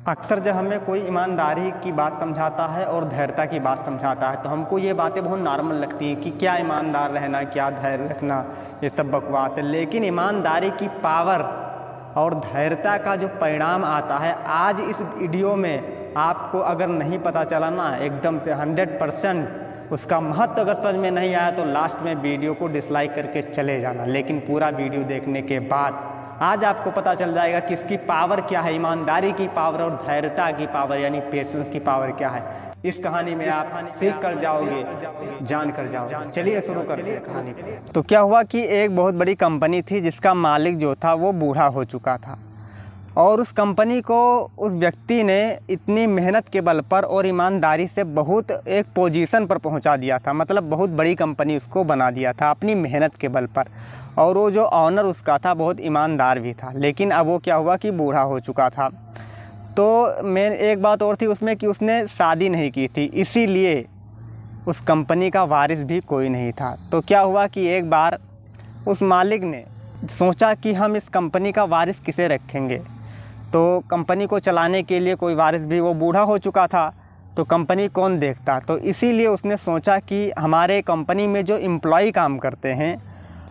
अक्सर जब हमें कोई ईमानदारी की बात समझाता है और धैर्यता की बात समझाता है तो हमको ये बातें बहुत नॉर्मल लगती हैं कि क्या ईमानदार रहना, क्या धैर्य रखना, ये सब बकवास है। लेकिन ईमानदारी की पावर और धैर्यता का जो परिणाम आता है, आज इस वीडियो में आपको अगर नहीं पता चला ना एकदम से 100% उसका महत्व अगर समझ में नहीं आया तो लास्ट में वीडियो को डिसलाइक करके चले जाना। लेकिन पूरा वीडियो देखने के बाद आज आपको पता चल जाएगा कि इसकी पावर क्या है, ईमानदारी की पावर और धैर्यता की पावर यानी पेशेंस की पावर क्या है। इस कहानी में आप सीख कर जाओगे, जान कर जाओगे। चलिए शुरू करते हैं कहानी को। तो क्या हुआ कि एक बहुत बड़ी कंपनी थी जिसका मालिक जो था वो बूढ़ा हो चुका था और उस कंपनी को उस व्यक्ति ने इतनी मेहनत के बल पर और ईमानदारी से बहुत एक पोजीशन पर पहुंचा दिया था। मतलब बहुत बड़ी कंपनी उसको बना दिया था अपनी मेहनत के बल पर। और वो जो ऑनर उसका था बहुत ईमानदार भी था। लेकिन अब वो क्या हुआ कि बूढ़ा हो चुका था। तो मैं एक बात और थी उसमें कि उसने शादी नहीं की थी, इसीलिए उस कंपनी का वारिस भी कोई नहीं था। तो क्या हुआ कि एक बार उस मालिक ने सोचा कि हम इस कंपनी का वारिस किसे रखेंगे। तो कंपनी को चलाने के लिए कोई वारिस भी, वो बूढ़ा हो चुका था तो कंपनी कौन देखता। तो इसीलिए उसने सोचा कि हमारे कंपनी में जो एम्प्लॉय काम करते हैं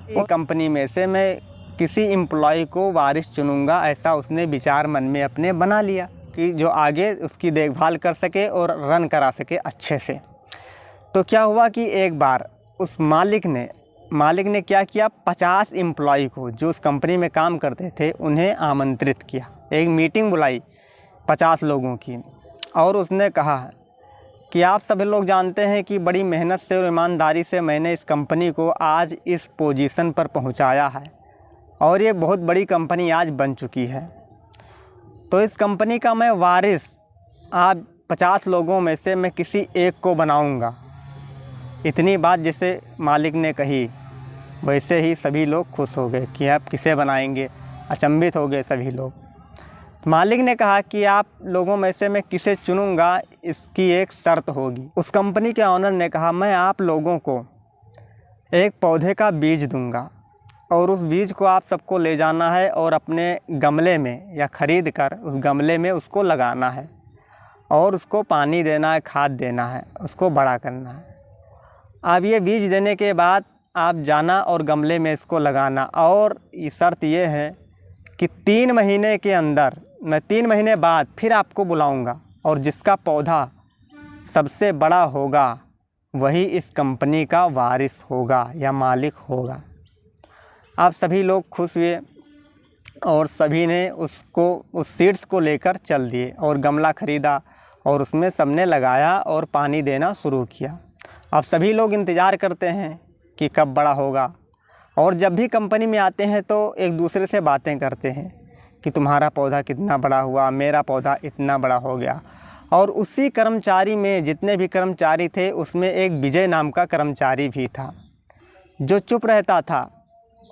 वो कंपनी में से मैं किसी एम्प्लॉय को वारिस चुनूंगा। ऐसा उसने विचार मन में अपने बना लिया कि जो आगे उसकी देखभाल कर सके और रन करा सके अच्छे से। तो क्या हुआ कि एक बार उस मालिक ने क्या किया, 50 एम्प्लॉय को जो उस कंपनी में काम करते थे उन्हें आमंत्रित किया। एक मीटिंग बुलाई 50 लोगों की और उसने कहा कि आप सभी लोग जानते हैं कि बड़ी मेहनत से और ईमानदारी से मैंने इस कंपनी को आज इस पोजीशन पर पहुंचाया है और ये बहुत बड़ी कंपनी आज बन चुकी है। तो इस कंपनी का मैं वारिस आप 50 लोगों में से मैं किसी एक को बनाऊंगा। इतनी बात जैसे मालिक ने कही वैसे ही सभी लोग खुश हो गए कि आप किसे बनाएंगे। अचंभित हो गए सभी लोग। मालिक ने कहा कि आप लोगों में से मैं किसे चुनूंगा इसकी एक शर्त होगी। उस कंपनी के ऑनर ने कहा मैं आप लोगों को एक पौधे का बीज दूंगा और उस बीज को आप सबको ले जाना है और अपने गमले में या ख़रीद कर उस गमले में उसको लगाना है और उसको पानी देना है, खाद देना है, उसको बड़ा करना है। अब ये बीज देने के बाद आप जाना और गमले में इसको लगाना और ये शर्त ये है कि 3 महीने के अंदर मैं 3 महीने बाद फिर आपको बुलाऊंगा और जिसका पौधा सबसे बड़ा होगा वही इस कंपनी का वारिस होगा या मालिक होगा। आप सभी लोग खुश हुए और सभी ने उसको उस सीड्स को लेकर चल दिए और गमला ख़रीदा और उसमें सबने लगाया और पानी देना शुरू किया। अब सभी लोग इंतज़ार करते हैं कि कब बड़ा होगा और जब भी कंपनी में आते हैं तो एक दूसरे से बातें करते हैं कि तुम्हारा पौधा कितना बड़ा हुआ, मेरा पौधा इतना बड़ा हो गया। और उसी कर्मचारी में जितने भी कर्मचारी थे उसमें एक विजय नाम का कर्मचारी भी था जो चुप रहता था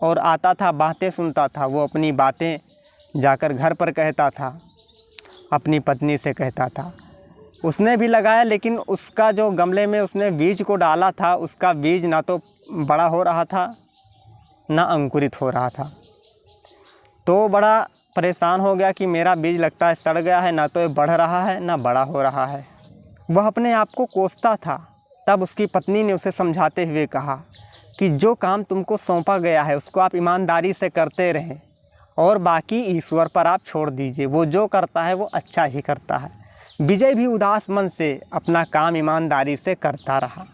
और आता था, बातें सुनता था। वो अपनी बातें जाकर घर पर कहता था, अपनी पत्नी से कहता था। उसने भी लगाया लेकिन उसका जो गमले में उसने बीज को डाला था उसका बीज ना तो बड़ा हो रहा था ना अंकुरित हो रहा था। तो बड़ा परेशान हो गया कि मेरा बीज लगता है सड़ गया है, ना तो ये बढ़ रहा है ना बड़ा हो रहा है। वह अपने आप को कोसता था। तब उसकी पत्नी ने उसे समझाते हुए कहा कि जो काम तुमको सौंपा गया है उसको आप ईमानदारी से करते रहें और बाकी ईश्वर पर आप छोड़ दीजिए, वो जो करता है वो अच्छा ही करता है। विजय भी उदास मन से अपना काम ईमानदारी से करता रहा।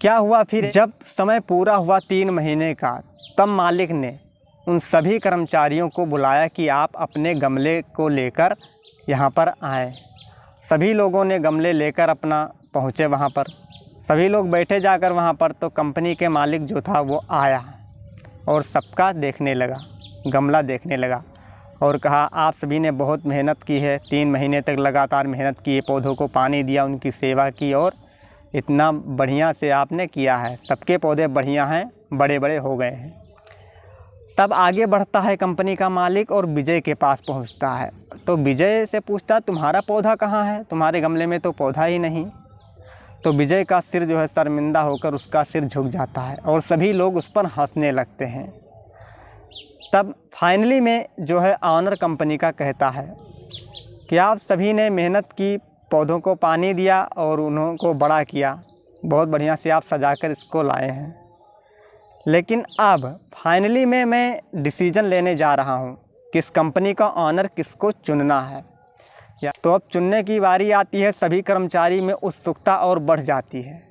क्या हुआ फिर जब समय पूरा हुआ 3 महीने का, तब मालिक ने उन सभी कर्मचारियों को बुलाया कि आप अपने गमले को लेकर यहाँ पर आएँ। सभी लोगों ने गमले लेकर अपना पहुँचे वहाँ पर। सभी लोग बैठे जाकर वहाँ पर। तो कंपनी के मालिक जो था वो आया और सबका देखने लगा, गमला देखने लगा और कहा आप सभी ने बहुत मेहनत की है, 3 महीने तक लगातार मेहनत की है, पौधों को पानी दिया, उनकी सेवा की और इतना बढ़िया से आपने किया है। सबके पौधे बढ़िया हैं, बड़े बड़े हो गए हैं। तब आगे बढ़ता है कंपनी का मालिक और विजय के पास पहुंचता है। तो विजय से पूछता तुम्हारा पौधा कहाँ है, तुम्हारे गमले में तो पौधा ही नहीं। तो विजय का सिर जो है शर्मिंदा होकर उसका सिर झुक जाता है और सभी लोग उस पर हंसने लगते हैं। तब फाइनली में जो है ऑनर कंपनी का कहता है कि आप सभी ने मेहनत की, पौधों को पानी दिया और उनको बड़ा किया, बहुत बढ़िया से आप सजाकर इसको लाए हैं। लेकिन अब फाइनली मैं डिसीजन लेने जा रहा हूँ किस कंपनी का ऑनर किसको चुनना है। तो अब चुनने की बारी आती है, सभी कर्मचारी में उत्सुकता और बढ़ जाती है।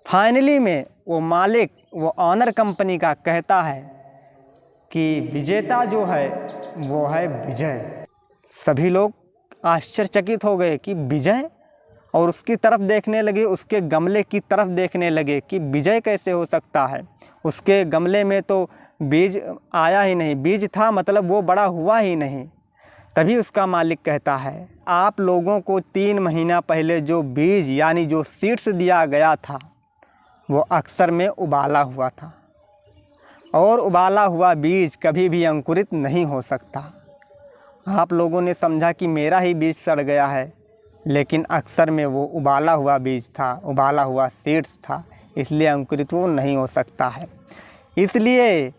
फाइनली में वो मालिक, वो ऑनर कंपनी का कहता है कि विजेता जो है वो है विजय। सभी लोग आश्चर्यचकित हो गए कि विजय, और उसकी तरफ देखने लगे, उसके गमले की तरफ देखने लगे कि विजय कैसे हो सकता है। उसके गमले में तो बीज आया ही नहीं, बीज था मतलब वो बड़ा हुआ ही नहीं। तभी उसका मालिक कहता है, आप लोगों को 3 महीना पहले जो बीज यानी जो सीड्स दिया गया था वो अक्सर में उबाला हुआ था, और उबाला हुआ बीज कभी भी अंकुरित नहीं हो सकता। आप लोगों ने समझा कि मेरा ही बीज सड़ गया है, लेकिन अक्सर में वो उबाला हुआ बीज था, उबाला हुआ सीड्स था, इसलिए अंकुरित वो नहीं हो सकता है। इसलिए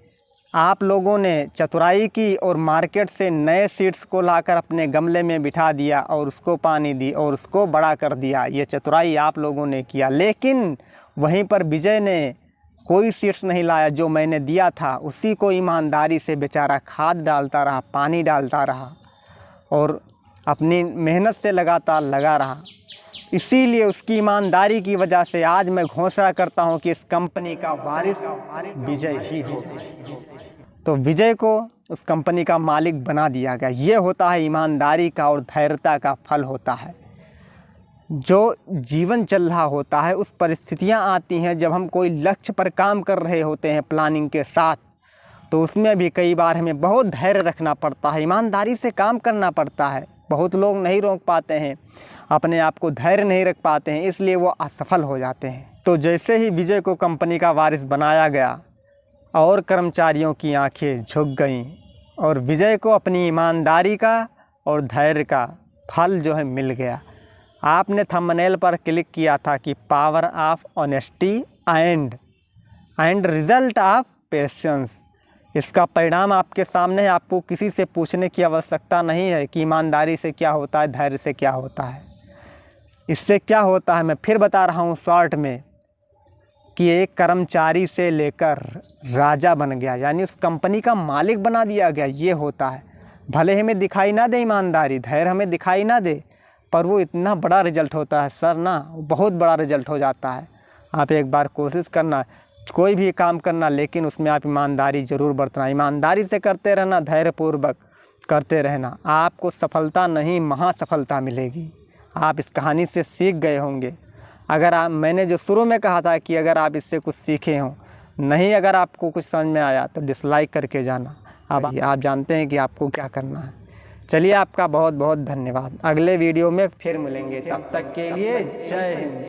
आप लोगों ने चतुराई की और मार्केट से नए सीड्स को लाकर अपने गमले में बिठा दिया और उसको पानी दी और उसको बड़ा कर दिया। ये चतुराई आप लोगों ने किया। लेकिन वहीं पर विजय ने कोई सीड्स नहीं लाया, जो मैंने दिया था उसी को ईमानदारी से बेचारा खाद डालता रहा, पानी डालता रहा और अपनी मेहनत से लगातार लगा रहा। इसीलिए उसकी ईमानदारी की वजह से आज मैं घोषणा करता हूं कि इस कंपनी का वारिस विजय ही हो। तो विजय को उस कंपनी का मालिक बना दिया गया। ये होता है ईमानदारी का और धैर्यता का फल होता है। जो जीवन चल रहा होता है, उस परिस्थितियां आती हैं जब हम कोई लक्ष्य पर काम कर रहे होते हैं प्लानिंग के साथ, तो उसमें भी कई बार हमें बहुत धैर्य रखना पड़ता है, ईमानदारी से काम करना पड़ता है। बहुत लोग नहीं रोक पाते हैं, अपने आप को धैर्य नहीं रख पाते हैं, इसलिए वो असफल हो जाते हैं। तो जैसे ही विजय को कंपनी का वारिस बनाया गया और कर्मचारियों की आंखें झुक गईं और विजय को अपनी ईमानदारी का और धैर्य का फल जो है मिल गया। आपने थंबनेल पर क्लिक किया था कि power of honesty and result of patience. इसका परिणाम आपके सामने है। आपको किसी से पूछने की आवश्यकता नहीं है कि ईमानदारी से क्या होता है, धैर्य से क्या होता है। इससे क्या होता है मैं फिर बता रहा हूँ शॉर्ट में, कि एक कर्मचारी से लेकर राजा बन गया, यानी उस कंपनी का मालिक बना दिया गया। ये होता है। भले हमें दिखाई ना दे ईमानदारी, धैर्य हमें दिखाई ना दे, पर वो इतना बड़ा रिजल्ट होता है सर ना, बहुत बड़ा रिजल्ट हो जाता है। आप एक बार कोशिश करना, कोई भी काम करना, लेकिन उसमें आप ईमानदारी ज़रूर बरतना, ईमानदारी से करते रहना, धैर्यपूर्वक करते रहना। आपको सफलता नहीं महासफलता मिलेगी। आप इस कहानी से सीख गए होंगे। अगर मैंने जो शुरू में कहा था कि अगर आप इससे कुछ सीखे हों, नहीं अगर आपको कुछ समझ में आया तो डिसलाइक करके जाना। अब आप जानते हैं कि आपको क्या करना है। चलिए, आपका बहुत बहुत धन्यवाद। अगले वीडियो में फिर मिलेंगे, तब तक के लिए जय हिंद।